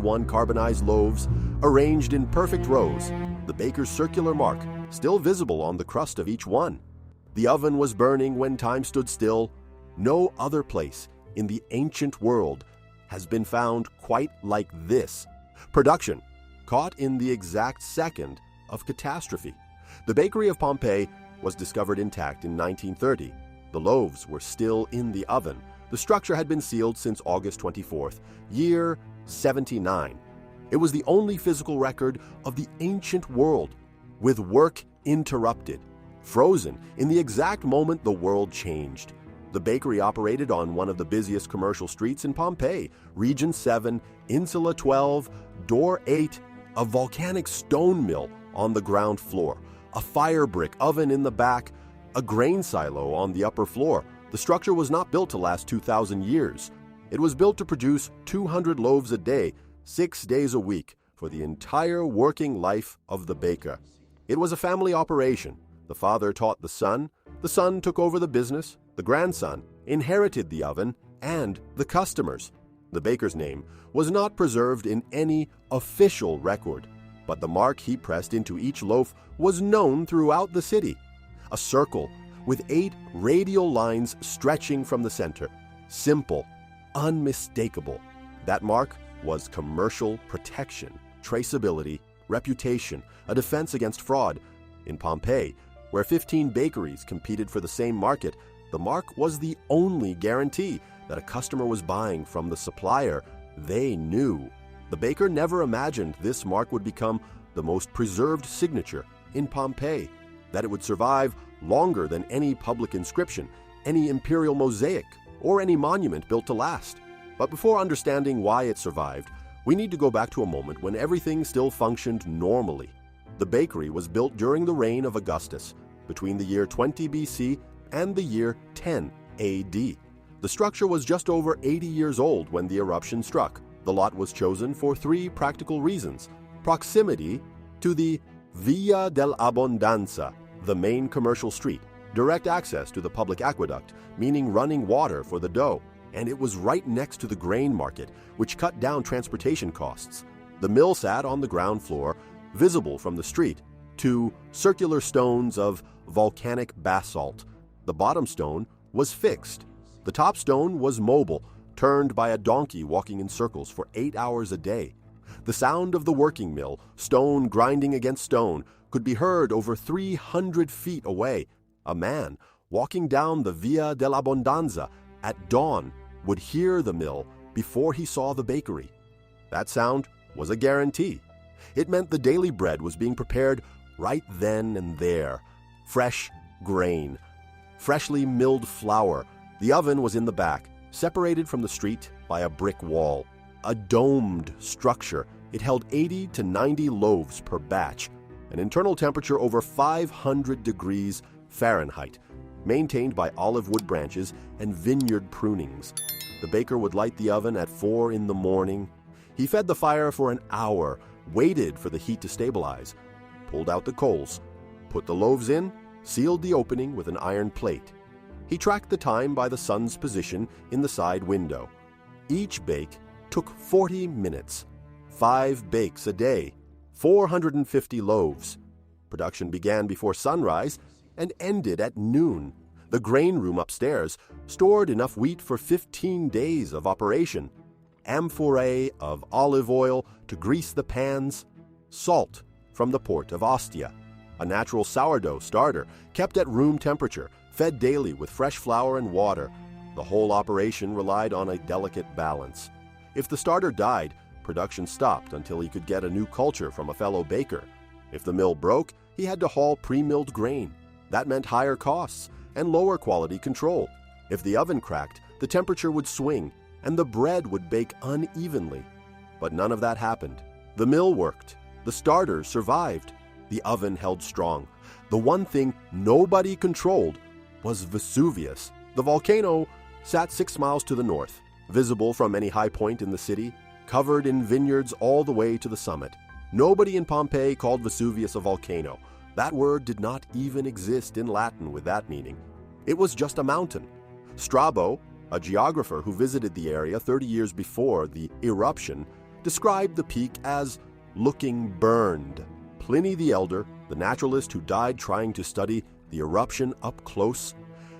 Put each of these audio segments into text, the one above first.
21 carbonized loaves arranged in perfect rows, the baker's circular mark still visible on the crust of each one. The oven was burning when time stood still. No other place in the ancient world has been found quite like this. Production caught in the exact second of catastrophe. The Bakery of Pompeii was discovered intact in 1930. The loaves were still in the oven. The structure had been sealed since August 24th, year 79. It was the only physical record of the ancient world with work interrupted, frozen in the exact moment the world changed. The bakery operated on one of the busiest commercial streets in Pompeii, Region 7, Insula 12, Door 8, a volcanic stone mill on the ground floor, a fire brick oven in the back, a grain silo on the upper floor. The structure was not built to last 2,000 years. It was built to produce 200 loaves a day, 6 days a week, for the entire working life of the baker. It was a family operation. The father taught the son took over the business, the grandson inherited the oven and the customers. The baker's name was not preserved in any official record, but the mark he pressed into each loaf was known throughout the city. A circle with 8 radial lines stretching from the center. Simple, unmistakable. That mark was commercial protection, traceability, reputation, a defense against fraud. In Pompeii, where 15 bakeries competed for the same market, the mark was the only guarantee that a customer was buying from the supplier they knew. The baker never imagined this mark would become the most preserved signature in Pompeii, that it would survive longer than any public inscription, any imperial mosaic, or any monument built to last. But before understanding why it survived, we need to go back to a moment when everything still functioned normally. The bakery was built during the reign of Augustus, between the year 20 BC and the year 10 AD. The structure was just over 80 years old when the eruption struck. The lot was chosen for 3 practical reasons: proximity to the Via dell'Abbondanza, the main commercial street, direct access to the public aqueduct, meaning running water for the dough, and it was right next to the grain market, which cut down transportation costs. The mill sat on the ground floor, visible from the street. 2 circular stones of volcanic basalt. The bottom stone was fixed. The top stone was mobile, turned by a donkey walking in circles for 8 hours a day. The sound of the working mill, stone grinding against stone, could be heard over 300 feet away. A man walking down the Via dell'Abbondanza at dawn would hear the mill before he saw the bakery. That sound was a guarantee. It meant the daily bread was being prepared right then and there. Fresh grain, freshly milled flour. The oven was in the back, separated from the street by a brick wall. A domed structure, it held 80 to 90 loaves per batch, an internal temperature over 500 degrees Fahrenheit, maintained by olive wood branches and vineyard prunings. The baker would light the oven at 4 in the morning. He fed the fire for an hour, waited for the heat to stabilize, pulled out the coals, put the loaves in, sealed the opening with an iron plate. He tracked the time by the sun's position in the side window. Each bake took 40 minutes. 5 bakes a day, 450 loaves. Production began before sunrise and ended at noon. The grain room upstairs stored enough wheat for 15 days of operation. Amphorae of olive oil to grease the pans. Salt from the port of Ostia. A natural sourdough starter kept at room temperature, fed daily with fresh flour and water. The whole operation relied on a delicate balance. If the starter died, production stopped until he could get a new culture from a fellow baker. If the mill broke, he had to haul pre-milled grain. That meant higher costs and lower quality control. If the oven cracked, the temperature would swing and the bread would bake unevenly. But none of that happened. The mill worked. The starter survived. The oven held strong. The one thing nobody controlled was Vesuvius. The volcano sat 6 miles to the north, visible from any high point in the city, covered in vineyards all the way to the summit. Nobody in Pompeii called Vesuvius a volcano. That word did not even exist in Latin with that meaning. It was just a mountain. Strabo, a geographer who visited the area 30 years before the eruption, described the peak as looking burned. Pliny the Elder, the naturalist who died trying to study the eruption up close,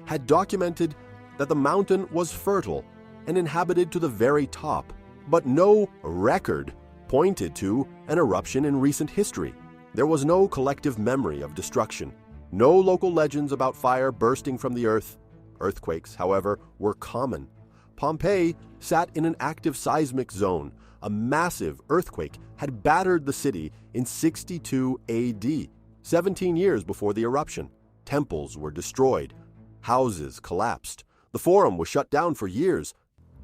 had documented that the mountain was fertile and inhabited to the very top, but no record pointed to an eruption in recent history. There was no collective memory of destruction, no local legends about fire bursting from the earth. Earthquakes, however, were common. Pompeii sat in an active seismic zone. A massive earthquake had battered the city in 62 AD, 17 years before the eruption. Temples were destroyed. Houses collapsed. The Forum was shut down for years,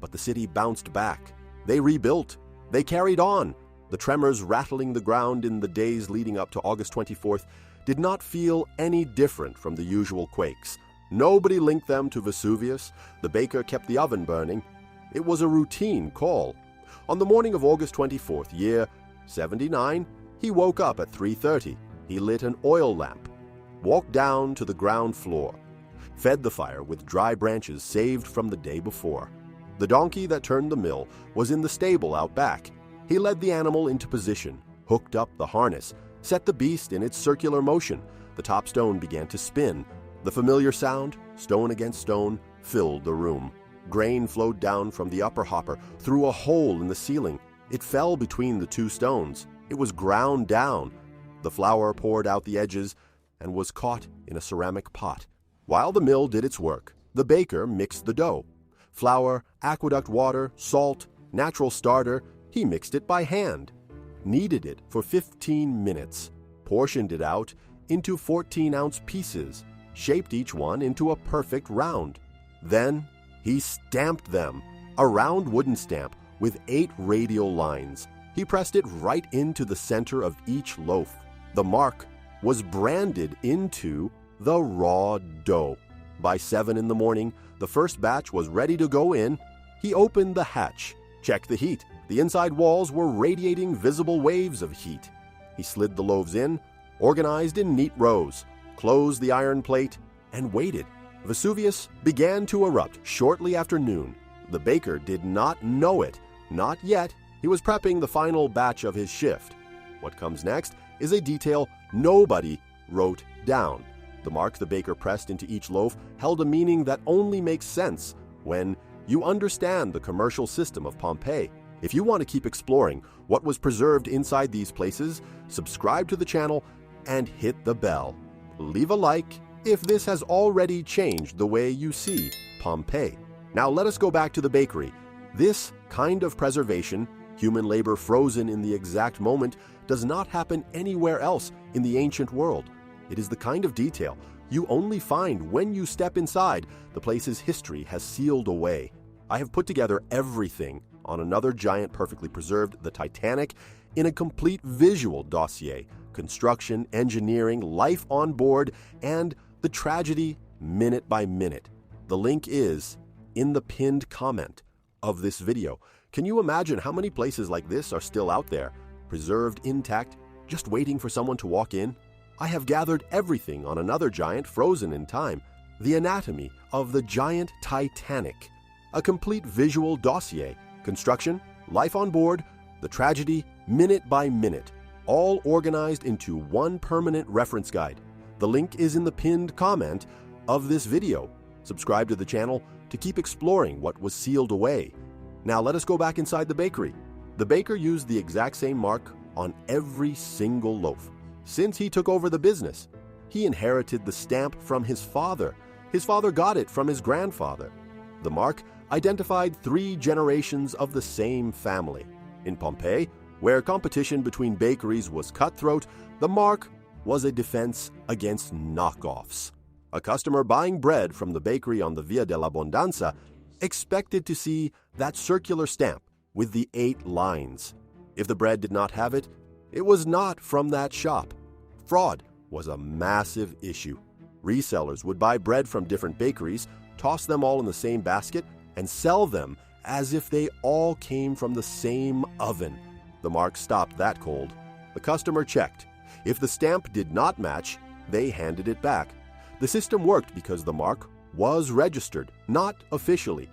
but the city bounced back. They rebuilt. They carried on. The tremors rattling the ground in the days leading up to August 24th did not feel any different from the usual quakes. Nobody linked them to Vesuvius. The baker kept the oven burning. It was a routine call. On the morning of August 24th, year 79, he woke up at 3:30. He lit an oil lamp, walked down to the ground floor, fed the fire with dry branches saved from the day before. The donkey that turned the mill was in the stable out back. He led the animal into position, hooked up the harness, set the beast in its circular motion. The top stone began to spin. The familiar sound, stone against stone, filled the room. Grain flowed down from the upper hopper through a hole in the ceiling. It fell between the two stones. It was ground down. The flour poured out the edges and was caught in a ceramic pot. While the mill did its work, the baker mixed the dough. Flour, aqueduct water, salt, natural starter, he mixed it by hand. Kneaded it for 15 minutes. Portioned it out into 14-ounce pieces. Shaped each one into a perfect round. Then he stamped them, a round wooden stamp with 8 radial lines. He pressed it right into the center of each loaf. The mark was branded into the raw dough. By 7 in the morning, the first batch was ready to go in. He opened the hatch, checked the heat. The inside walls were radiating visible waves of heat. He slid the loaves in, organized in neat rows, closed the iron plate, and waited. Vesuvius began to erupt shortly after noon. The baker did not know it. Not yet. He was prepping the final batch of his shift. What comes next is a detail nobody wrote down. The mark the baker pressed into each loaf held a meaning that only makes sense when you understand the commercial system of Pompeii. If you want to keep exploring what was preserved inside these places, subscribe to the channel and hit the bell. Leave a like if this has already changed the way you see Pompeii. Now let us go back to the bakery. This kind of preservation, human labor frozen in the exact moment, does not happen anywhere else in the ancient world. It is the kind of detail you only find when you step inside the place's history has sealed away. I have put together everything on another giant perfectly preserved, the Titanic, in a complete visual dossier: construction, engineering, life on board, and the tragedy minute by minute. The link is in the pinned comment of this video. Can you imagine how many places like this are still out there, preserved intact, just waiting for someone to walk in? I have gathered everything on another giant frozen in time, the anatomy of the giant Titanic. A complete visual dossier, construction, life on board, the tragedy minute by minute, all organized into one permanent reference guide. The link is in the pinned comment of this video. Subscribe to the channel to keep exploring what was sealed away. Now let us go back inside the bakery. The baker used the exact same mark on every single loaf. Since he took over the business, he inherited the stamp from his father. His father got it from his grandfather. The mark identified 3 generations of the same family. In Pompeii, where competition between bakeries was cutthroat, the mark was a defense against knockoffs. A customer buying bread from the bakery on the Via dell'Abbondanza expected to see that circular stamp with the 8 lines. If the bread did not have it, it was not from that shop. Fraud was a massive issue. Resellers would buy bread from different bakeries, toss them all in the same basket, and sell them as if they all came from the same oven. The mark stopped that cold. The customer checked. If the stamp did not match, they handed it back. The system worked because the mark was registered, not officially.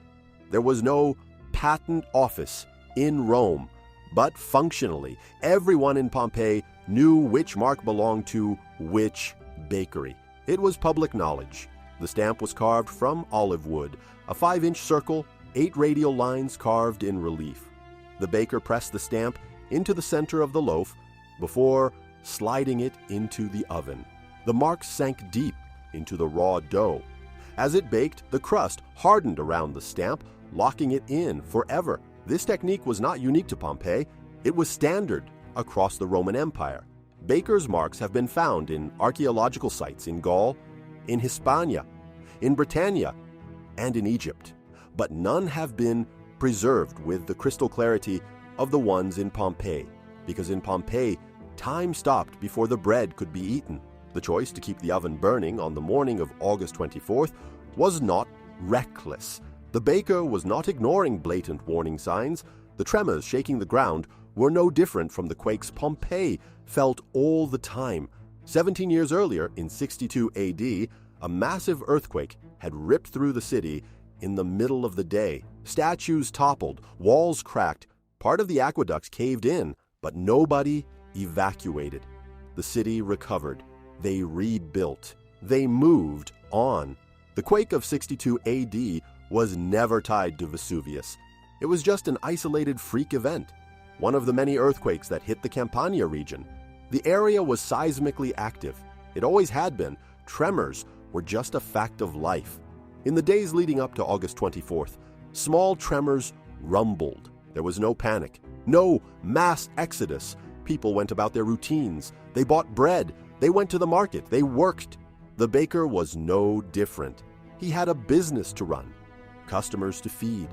There was no patent office in Rome, But functionally, everyone in Pompeii knew which mark belonged to which bakery. It was public knowledge. The stamp was carved from olive wood, a 5-inch circle, 8 radial lines carved in relief. The baker pressed the stamp into the center of the loaf before sliding it into the oven. The mark sank deep into the raw dough. As it baked, the crust hardened around the stamp, locking it in forever. This technique was not unique to Pompeii. It was standard across the Roman Empire. Bakers' marks have been found in archaeological sites in Gaul, in Hispania, in Britannia, and in Egypt, but none have been preserved with the crystal clarity of the ones in Pompeii, because in Pompeii, time stopped before the bread could be eaten. The choice to keep the oven burning on the morning of August 24th was not reckless. The baker was not ignoring blatant warning signs. The tremors shaking the ground were no different from the quakes Pompeii felt all the time. 17 years earlier, in 62 AD, a massive earthquake had ripped through the city in the middle of the day. Statues toppled, walls cracked, part of the aqueducts caved in, but nobody evacuated. The city recovered. They rebuilt. They moved on. The quake of 62 AD was never tied to Vesuvius. It was just an isolated freak event, one of the many earthquakes that hit the Campania region. The area was seismically active. It always had been. Tremors were just a fact of life. In the days leading up to August 24th, small tremors rumbled. There was no panic, no mass exodus. People went about their routines. They bought bread. They went to the market. They worked. The baker was no different. He had a business to run, customers to feed,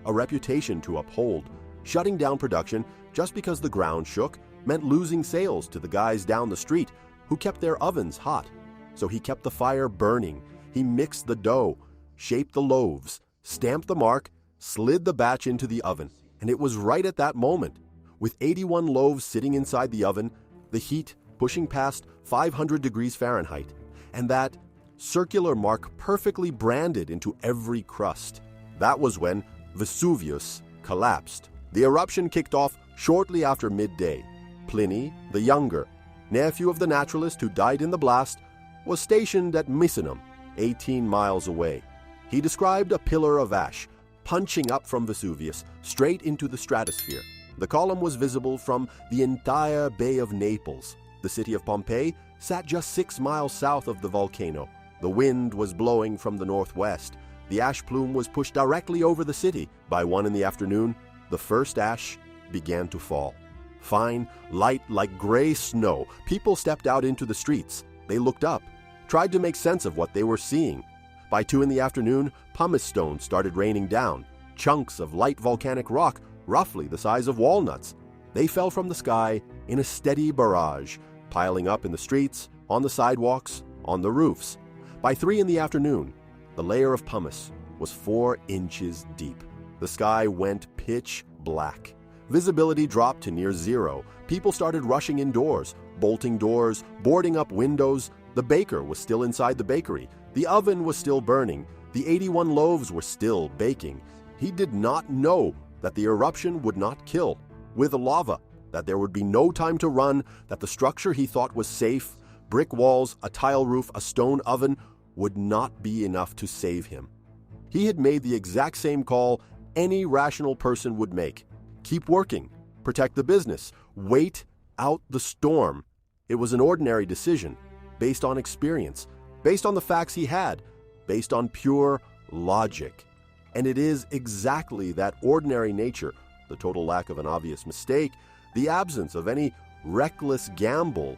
a reputation to uphold. Shutting down production just because the ground shook meant losing sales to the guys down the street who kept their ovens hot. So he kept the fire burning. He mixed the dough, shaped the loaves, stamped the mark, slid the batch into the oven. And it was right at that moment, with 81 loaves sitting inside the oven, the heat pushing past 500 degrees Fahrenheit, and that circular mark perfectly branded into every crust. That was when Vesuvius collapsed. The eruption kicked off shortly after midday. Pliny, the younger, nephew of the naturalist who died in the blast, was stationed at Misenum, 18 miles away. He described a pillar of ash punching up from Vesuvius straight into the stratosphere. The column was visible from the entire Bay of Naples. The city of Pompeii sat just 6 miles south of the volcano. The wind was blowing from the northwest. The ash plume was pushed directly over the city. By 1 in the afternoon, the first ash began to fall. Fine, light like gray snow, people stepped out into the streets. They looked up, tried to make sense of what they were seeing. By 2 in the afternoon, pumice stones started raining down, chunks of light volcanic rock, roughly the size of walnuts. They fell from the sky in a steady barrage, piling up in the streets, on the sidewalks, on the roofs. By 3 in the afternoon, the layer of pumice was 4 inches deep. The sky went pitch black. Visibility dropped to near zero. People started rushing indoors, bolting doors, boarding up windows. The baker was still inside the bakery. The oven was still burning. The 81 loaves were still baking. He did not know that the eruption would not kill with lava, that there would be no time to run, that the structure he thought was safe, brick walls, a tile roof, a stone oven, would not be enough to save him. He had made the exact same call any rational person would make. Keep working, protect the business, wait out the storm. It was an ordinary decision, based on experience, based on the facts he had, based on pure logic. And it is exactly that ordinary nature, the total lack of an obvious mistake, the absence of any reckless gamble,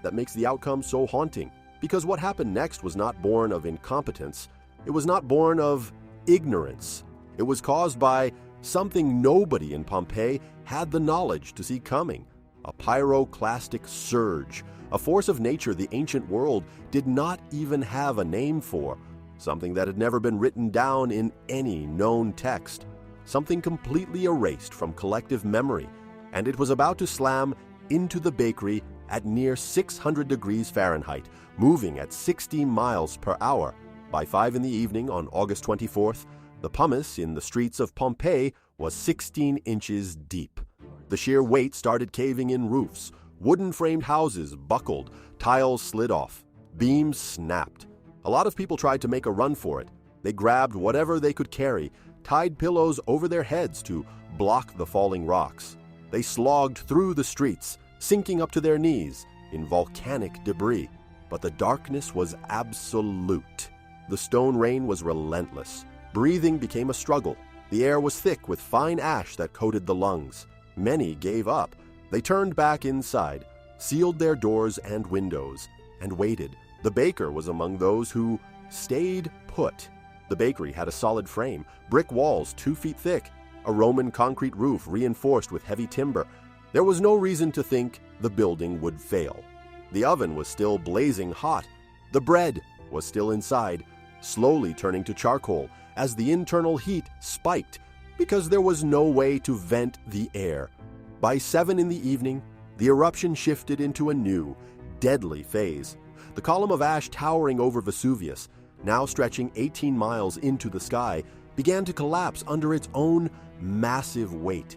that makes the outcome so haunting. Because what happened next was not born of incompetence. It was not born of ignorance. It was caused by something nobody in Pompeii had the knowledge to see coming. A pyroclastic surge, a force of nature the ancient world did not even have a name for, something that had never been written down in any known text, something completely erased from collective memory, and it was about to slam into the bakery at near 600 degrees Fahrenheit, moving at 60 miles per hour. By 5 in the evening on August 24th, the pumice in the streets of Pompeii was 16 inches deep. The sheer weight started caving in roofs. Wooden-framed houses buckled, tiles slid off, beams snapped. A lot of people tried to make a run for it. They grabbed whatever they could carry, tied pillows over their heads to block the falling rocks. They slogged through the streets, sinking up to their knees in volcanic debris. But the darkness was absolute. The stone rain was relentless. Breathing became a struggle. The air was thick with fine ash that coated the lungs. Many gave up. They turned back inside, sealed their doors and windows, and waited. The baker was among those who stayed put. The bakery had a solid frame, brick walls 2 feet thick, a Roman concrete roof reinforced with heavy timber. There was no reason to think the building would fail. The oven was still blazing hot. The bread was still inside, slowly turning to charcoal as the internal heat spiked because there was no way to vent the air. By 7 in the evening, the eruption shifted into a new, deadly phase. The column of ash towering over Vesuvius, now stretching 18 miles into the sky, began to collapse under its own massive weight.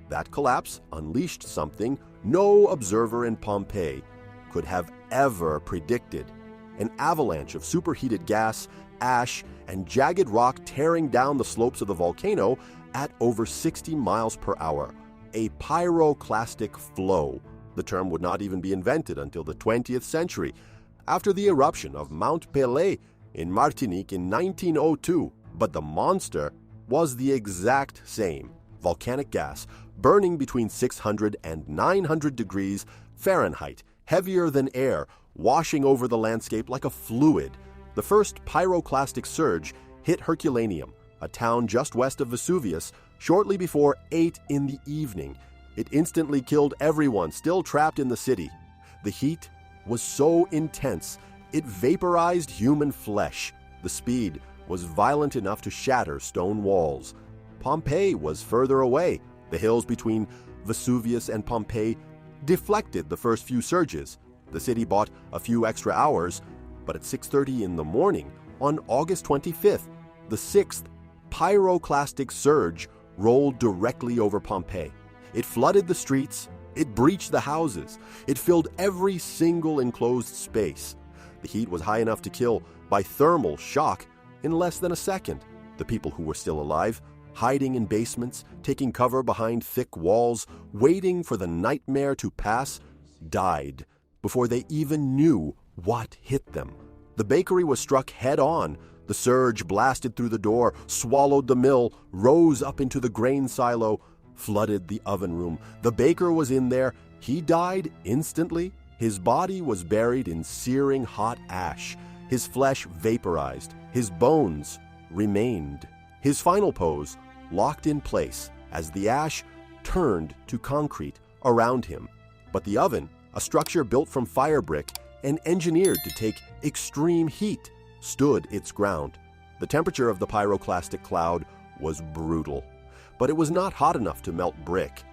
That collapse unleashed something no observer in Pompeii could have ever predicted: an avalanche of superheated gas, ash, and jagged rock tearing down the slopes of the volcano at over 60 miles per hour. A pyroclastic flow. The term would not even be invented until the 20th century, after the eruption of Mount Pelée in Martinique in 1902. But the monster was the exact same: volcanic gas, burning between 600 and 900 degrees Fahrenheit, heavier than air, washing over the landscape like a fluid. The first pyroclastic surge hit Herculaneum, a town just west of Vesuvius, shortly before 8 in the evening. It instantly killed everyone still trapped in the city. The heat was so intense, it vaporized human flesh. The speed was violent enough to shatter stone walls. Pompeii was further away. The hills between Vesuvius and Pompeii deflected the first few surges. The city bought a few extra hours, but at 6:30 in the morning, on August 25th, the 6th pyroclastic surge rolled directly over Pompeii. It flooded the streets, it breached the houses, it filled every single enclosed space. The heat was high enough to kill by thermal shock in less than a second. The people who were still alive, hiding in basements, taking cover behind thick walls, waiting for the nightmare to pass, died before they even knew what hit them. The bakery was struck head-on. The surge blasted through the door, swallowed the mill, rose up into the grain silo, flooded the oven room. The baker was in there. He died instantly. His body was buried in searing hot ash. His flesh vaporized. His bones remained. His final pose locked in place as the ash turned to concrete around him. But the oven, a structure built from fire brick and engineered to take extreme heat, stood its ground. The temperature of the pyroclastic cloud was brutal, but it was not hot enough to melt brick.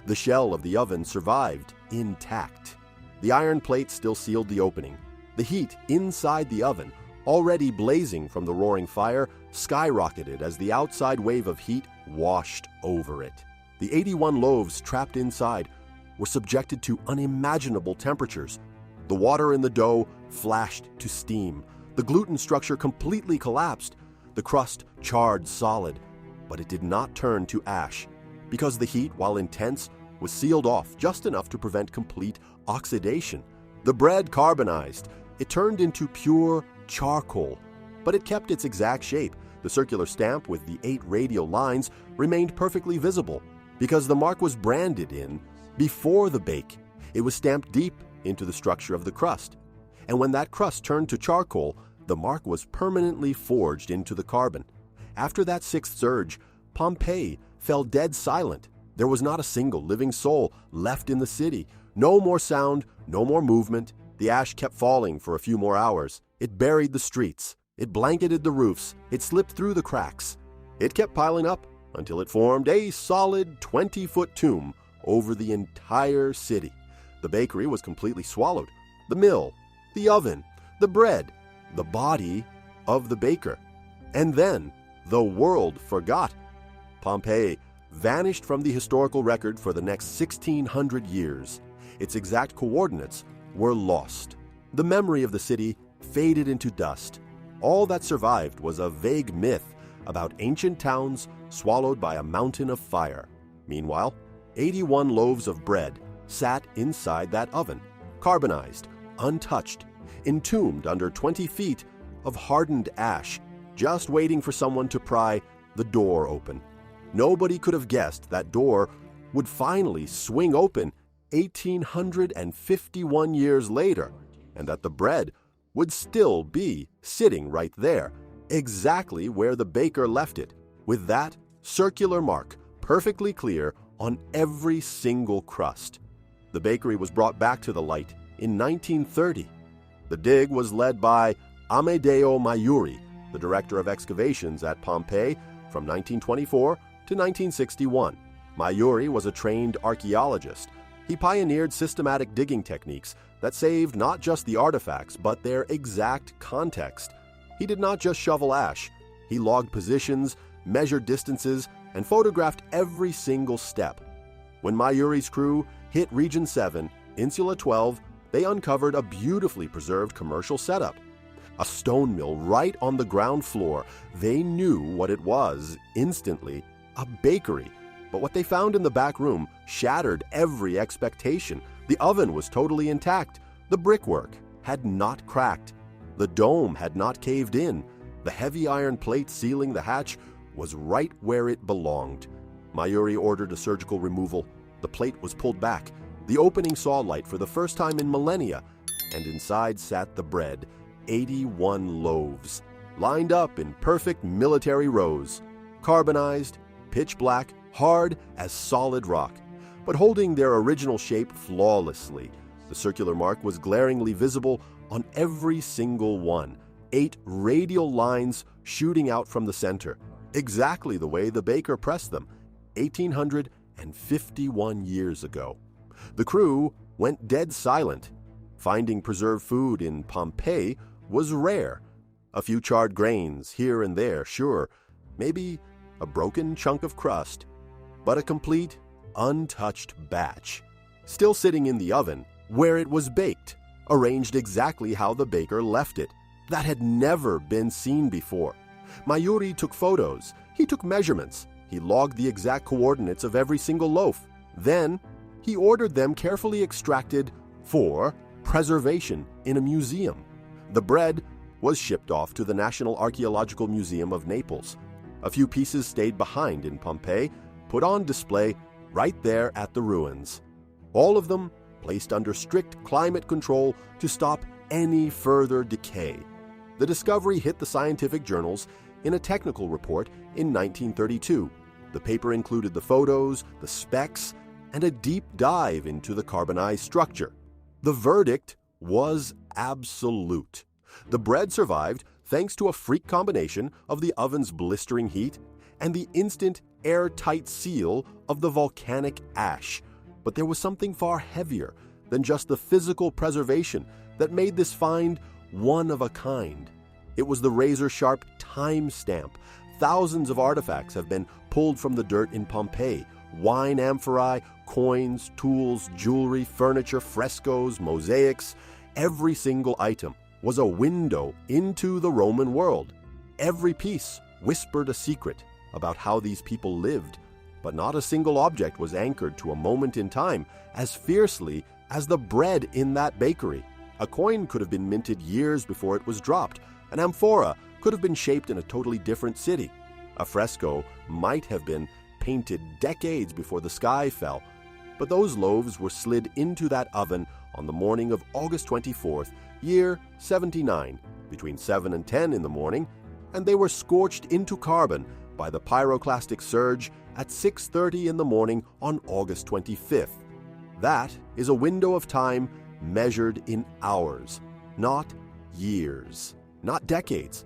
The shell of the oven survived intact. The iron plate still sealed the opening. The heat inside the oven, already blazing from the roaring fire, skyrocketed as the outside wave of heat washed over it. The 81 loaves trapped inside were subjected to unimaginable temperatures. The water in the dough flashed to steam. The gluten structure completely collapsed. The crust charred solid, but it did not turn to ash, because the heat, while intense, was sealed off just enough to prevent complete oxidation. The bread carbonized. It turned into pure charcoal, but it kept its exact shape. The circular stamp with the 8 radial lines remained perfectly visible, because the mark was branded in before the bake. It was stamped deep into the structure of the crust, and when that crust turned to charcoal, the mark was permanently forged into the carbon. After that 6th surge, Pompeii fell dead silent. There was not a single living soul left in the city. No more sound, no more movement. The ash kept falling for a few more hours. It buried the streets. It blanketed the roofs. It slipped through the cracks. It kept piling up until it formed a solid 20-foot tomb over the entire city. The bakery was completely swallowed. The mill, the oven, the bread, the body of the baker. And then the world forgot. Pompeii vanished from the historical record for the next 1,600 years. Its exact coordinates were lost. The memory of the city faded into dust. All that survived was a vague myth about ancient towns swallowed by a mountain of fire. Meanwhile, 81 loaves of bread sat inside that oven, carbonized, untouched, entombed under 20 feet of hardened ash, just waiting for someone to pry the door open. Nobody could have guessed that door would finally swing open 1,851 years later, and that the bread would still be sitting right there, exactly where the baker left it, with that circular mark perfectly clear on every single crust. The bakery was brought back to the light in 1930. The dig was led by Amedeo Maiuri, the director of excavations at Pompeii from 1924 to 1961. Maiuri was a trained archaeologist. He pioneered systematic digging techniques that saved not just the artifacts, but their exact context. He did not just shovel ash. He logged positions, measured distances, and photographed every single step. When Maiuri's crew hit Region 7, Insula 12, they uncovered a beautifully preserved commercial setup. A stone mill right on the ground floor. They knew what it was instantly, a bakery. But what they found in the back room shattered every expectation. The oven was totally intact. The brickwork had not cracked. The dome had not caved in. The heavy iron plate sealing the hatch was right where it belonged. Maiuri ordered a surgical removal. The plate was pulled back. The opening saw light for the first time in millennia, and inside sat the bread, 81 loaves, lined up in perfect military rows, carbonized, pitch black, hard as solid rock, but holding their original shape flawlessly. The circular mark was glaringly visible on every single one, 8 radial lines shooting out from the center, exactly the way the baker pressed them 1,851 years ago. The crew went dead silent. Finding preserved food in Pompeii was rare. A few charred grains here and there, sure, maybe a broken chunk of crust, but a complete, untouched batch, still sitting in the oven where it was baked, arranged exactly how the baker left it. That had never been seen before. Maiuri took photos. He took measurements. He logged the exact coordinates of every single loaf. Then, he ordered them carefully extracted for preservation in a museum. The bread was shipped off to the National Archaeological Museum of Naples. A few pieces stayed behind in Pompeii, put on display right there at the ruins. All of them placed under strict climate control to stop any further decay. The discovery hit the scientific journals in a technical report in 1932. The paper included the photos, the specs, and a deep dive into the carbonized structure. The verdict was absolute. The bread survived thanks to a freak combination of the oven's blistering heat and the instant airtight seal of the volcanic ash. But there was something far heavier than just the physical preservation that made this find one of a kind. It was the razor-sharp time stamp. Thousands of artifacts have been pulled from the dirt in Pompeii. Wine amphorae, coins, tools, jewelry, furniture, frescoes, mosaics. Every single item was a window into the Roman world. Every piece whispered a secret about how these people lived, but not a single object was anchored to a moment in time as fiercely as the bread in that bakery. A coin could have been minted years before it was dropped. An amphora could have been shaped in a totally different city. A fresco might have been painted decades before the sky fell. But those loaves were slid into that oven on the morning of August 24th, year 79, between 7 and 10 in the morning, and they were scorched into carbon by the pyroclastic surge at 6:30 in the morning on August 25th. That is a window of time measured in hours, not years, not decades.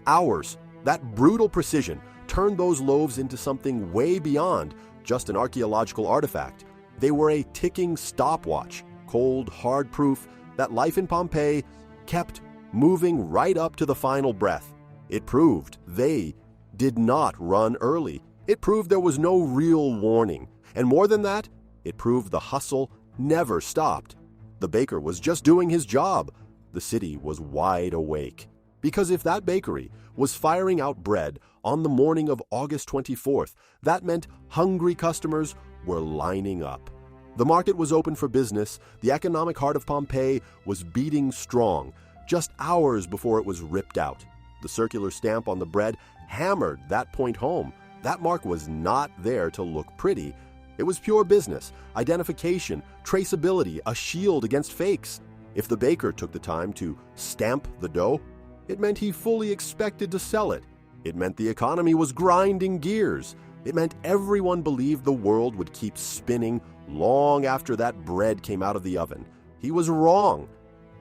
Hours. That brutal precision turned those loaves into something way beyond just an archaeological artifact. They were a ticking stopwatch, cold, hard proof that life in Pompeii kept moving right up to the final breath. It proved they did not run early. It proved there was no real warning, and more than that, it proved the hustle never stopped. The baker was just doing his job. The city was wide awake. Because if that bakery was firing out bread on the morning of August 24th, that meant hungry customers were lining up. The market was open for business. The economic heart of Pompeii was beating strong, just hours before it was ripped out. The circular stamp on the bread hammered that point home. That mark was not there to look pretty. It was pure business, identification, traceability, a shield against fakes. If the baker took the time to stamp the dough, it meant he fully expected to sell it. It meant the economy was grinding gears. It meant everyone believed the world would keep spinning long after that bread came out of the oven. He was wrong,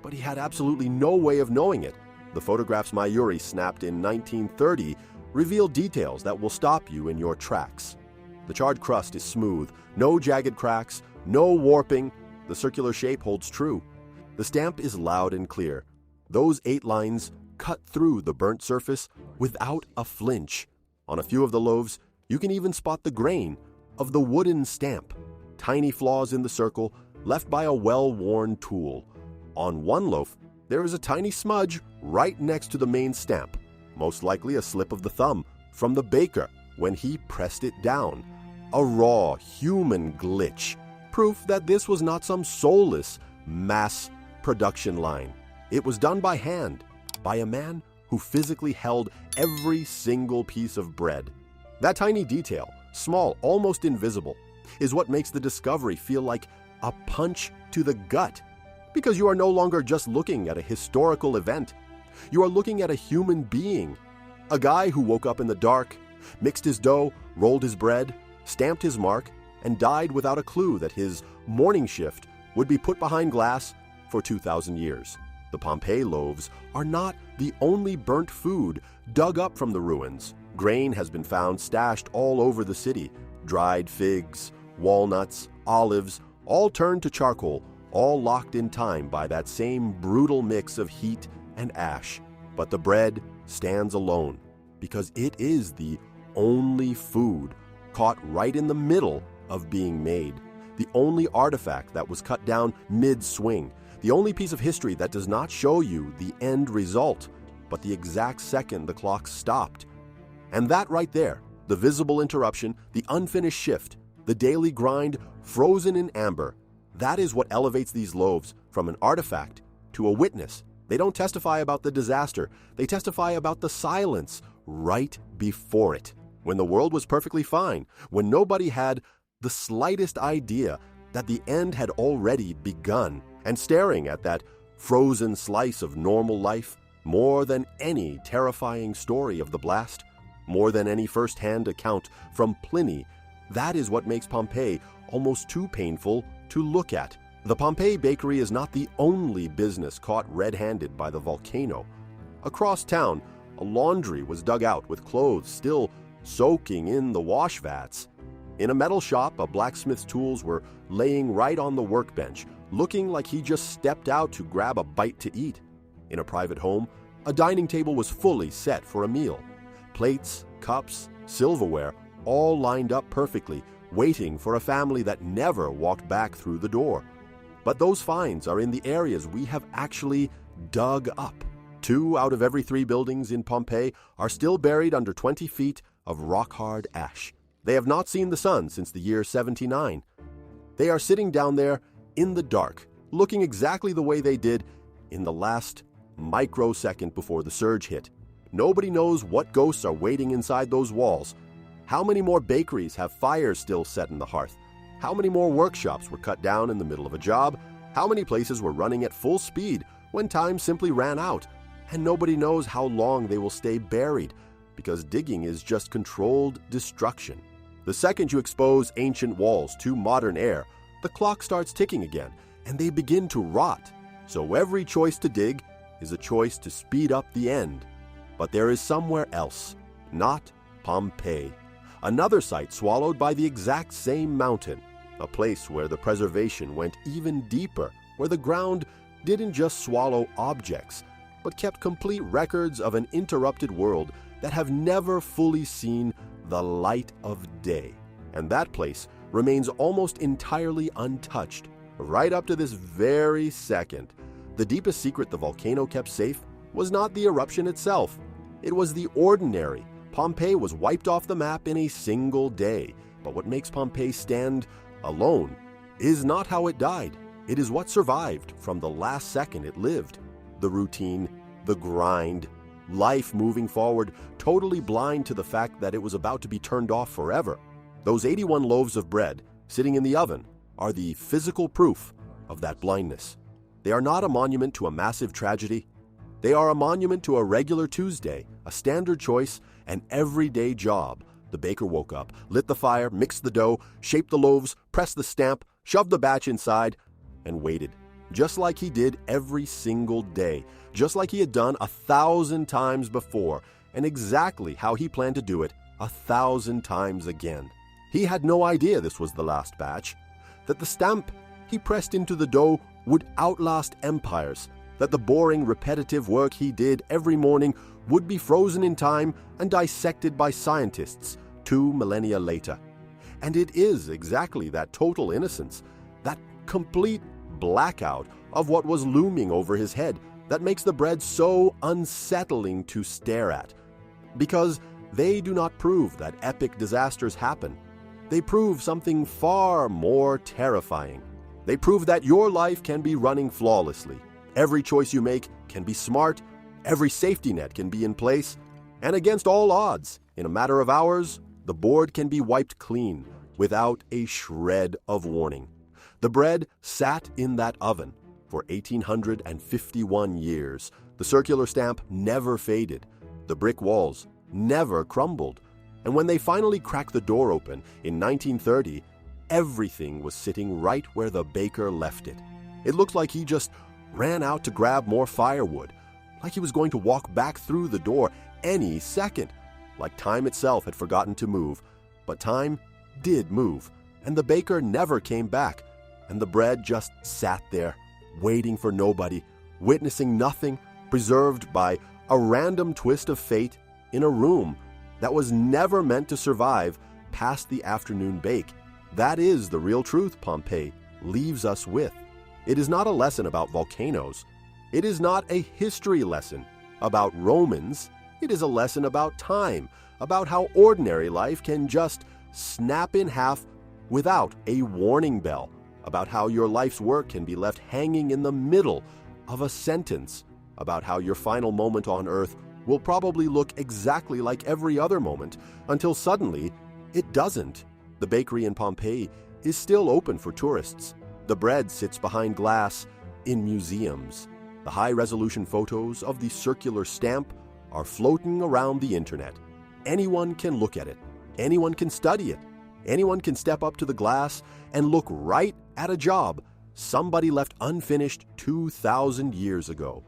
but he had absolutely no way of knowing it. The photographs Mayuri snapped in 1930 reveal details that will stop you in your tracks. The charred crust is smooth, no jagged cracks, no warping. The circular shape holds true. The stamp is loud and clear. Those 8 lines cut through the burnt surface without a flinch. On a few of the loaves, you can even spot the grain of the wooden stamp. Tiny flaws in the circle left by a well-worn tool. On one loaf, there is a tiny smudge right next to the main stamp, most likely a slip of the thumb from the baker when he pressed it down. A raw, human glitch, proof that this was not some soulless mass production line. It was done by hand, by a man who physically held every single piece of bread. That tiny detail, small, almost invisible, is what makes the discovery feel like a punch to the gut. Because you are no longer just looking at a historical event. You are looking at a human being. A guy who woke up in the dark, mixed his dough, rolled his bread, stamped his mark, and died without a clue that his morning shift would be put behind glass for 2,000 years. The Pompeii loaves are not the only burnt food dug up from the ruins. Grain has been found stashed all over the city. Dried figs, walnuts, olives, all turned to charcoal, all locked in time by that same brutal mix of heat and ash. But the bread stands alone because it is the only food caught right in the middle of being made, the only artifact that was cut down mid-swing, the only piece of history that does not show you the end result, but the exact second the clock stopped. And that right there, the visible interruption, the unfinished shift, the daily grind frozen in amber, that is what elevates these loaves from an artifact to a witness. They don't testify about the disaster. They testify about the silence right before it, when the world was perfectly fine, when nobody had the slightest idea that the end had already begun. And staring at that frozen slice of normal life, more than any terrifying story of the blast, more than any first-hand account from Pliny, that is what makes Pompeii almost too painful to look at. The Pompeii bakery is not the only business caught red-handed by the volcano. Across town, a laundry was dug out with clothes still soaking in the wash vats. In a metal shop, a blacksmith's tools were laying right on the workbench, looking like he just stepped out to grab a bite to eat. In a private home, a dining table was fully set for a meal. Plates, cups, silverware, all lined up perfectly, waiting for a family that never walked back through the door. But those finds are in the areas we have actually dug up. 2 out of every 3 buildings in Pompeii are still buried under 20 feet of rock-hard ash. They have not seen the sun since the year 79. They are sitting down there in the dark, looking exactly the way they did in the last microsecond before the surge hit. Nobody knows what ghosts are waiting inside those walls. How many more bakeries have fires still set in the hearth? How many more workshops were cut down in the middle of a job? How many places were running at full speed when time simply ran out? And nobody knows how long they will stay buried, because digging is just controlled destruction. The second you expose ancient walls to modern air, the clock starts ticking again, and they begin to rot. So every choice to dig is a choice to speed up the end. But there is somewhere else, not Pompeii. Another site swallowed by the exact same mountain, a place where the preservation went even deeper, where the ground didn't just swallow objects, but kept complete records of an interrupted world that have never fully seen the light of day. And that place remains almost entirely untouched, right up to this very second. The deepest secret the volcano kept safe was not the eruption itself. It was the ordinary. Pompeii was wiped off the map in a single day. But what makes Pompeii stand alone is not how it died. It is what survived from the last second it lived. The routine, the grind, life moving forward, totally blind to the fact that it was about to be turned off forever. Those 81 loaves of bread sitting in the oven are the physical proof of that blindness. They are not a monument to a massive tragedy. They are a monument to a regular Tuesday, a standard choice, an everyday job. The baker woke up, lit the fire, mixed the dough, shaped the loaves, pressed the stamp, shoved the batch inside, and waited. Just like he did every single day, just like he had done 1,000 times before, and exactly how he planned to do it 1,000 times again. He had no idea this was the last batch, that the stamp he pressed into the dough would outlast empires, that the boring, repetitive work he did every morning would be frozen in time and dissected by scientists 2 millennia later. And it is exactly that total innocence, that complete blackout of what was looming over his head, that makes the bread so unsettling to stare at. Because they do not prove that epic disasters happen. They prove something far more terrifying. They prove that your life can be running flawlessly. Every choice you make can be smart, every safety net can be in place, and against all odds, in a matter of hours, the board can be wiped clean without a shred of warning. The bread sat in that oven for 1,851 years. The circular stamp never faded. The brick walls never crumbled. And when they finally cracked the door open in 1930, everything was sitting right where the baker left it. It looked like he just ran out to grab more firewood, like he was going to walk back through the door any second, like time itself had forgotten to move. But time did move, and the baker never came back, and the bread just sat there, waiting for nobody, witnessing nothing, preserved by a random twist of fate in a room that was never meant to survive past the afternoon bake. That is the real truth Pompeii leaves us with. It is not a lesson about volcanoes. It is not a history lesson about Romans. It is a lesson about time, about how ordinary life can just snap in half without a warning bell, about how your life's work can be left hanging in the middle of a sentence, about how your final moment on Earth will probably look exactly like every other moment until suddenly it doesn't. The bakery in Pompeii is still open for tourists. The bread sits behind glass in museums. The high-resolution photos of the circular stamp are floating around the internet. Anyone can look at it. Anyone can study it. Anyone can step up to the glass and look right at a job somebody left unfinished 2,000 years ago.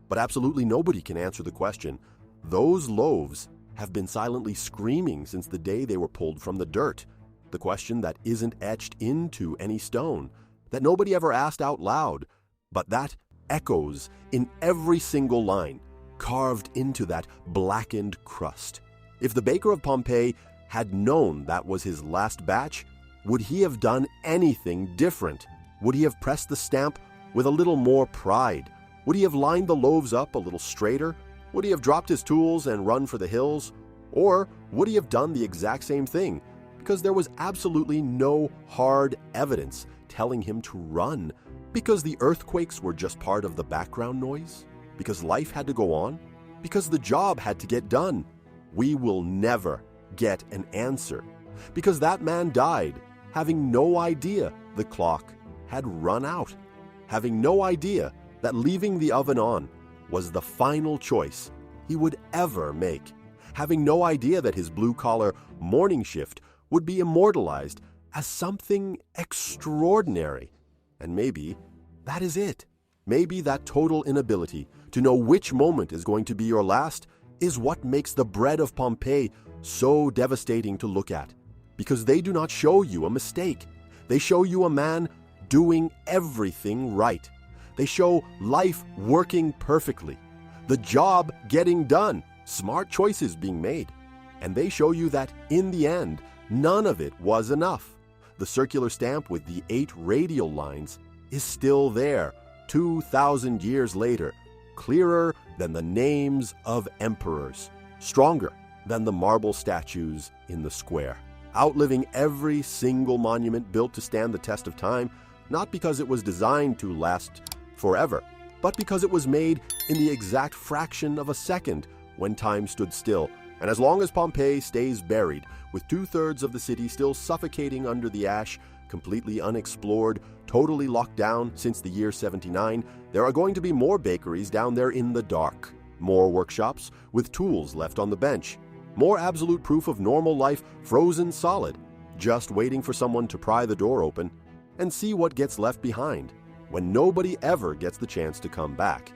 But absolutely nobody can answer the question. Those loaves have been silently screaming since the day they were pulled from the dirt. The question that isn't etched into any stone, that nobody ever asked out loud, but that echoes in every single line, carved into that blackened crust. If the baker of Pompeii had known that was his last batch, would he have done anything different? Would he have pressed the stamp with a little more pride? Would he have lined the loaves up a little straighter? Would he have dropped his tools and run for the hills? Or would he have done the exact same thing? Because there was absolutely no hard evidence telling him to run. Because the earthquakes were just part of the background noise? Because life had to go on? Because the job had to get done? We will never get an answer. Because that man died, having no idea the clock had run out. Having no idea that leaving the oven on was the final choice he would ever make. Having no idea that his blue-collar morning shift would be immortalized as something extraordinary. And maybe that is it. Maybe that total inability to know which moment is going to be your last is what makes the bread of Pompeii so devastating to look at. Because they do not show you a mistake. They show you a man doing everything right. They show life working perfectly, the job getting done, smart choices being made. And they show you that, in the end, none of it was enough. The circular stamp with the 8 radial lines is still there, 2,000 years later, clearer than the names of emperors, stronger than the marble statues in the square, outliving every single monument built to stand the test of time, not because it was designed to last forever, but because it was made in the exact fraction of a second when time stood still. And as long as Pompeii stays buried, with 2/3 of the city still suffocating under the ash, completely unexplored, totally locked down since the year 79, there are going to be more bakeries down there in the dark, more workshops with tools left on the bench, more absolute proof of normal life frozen solid, just waiting for someone to pry the door open and see what gets left behind when nobody ever gets the chance to come back.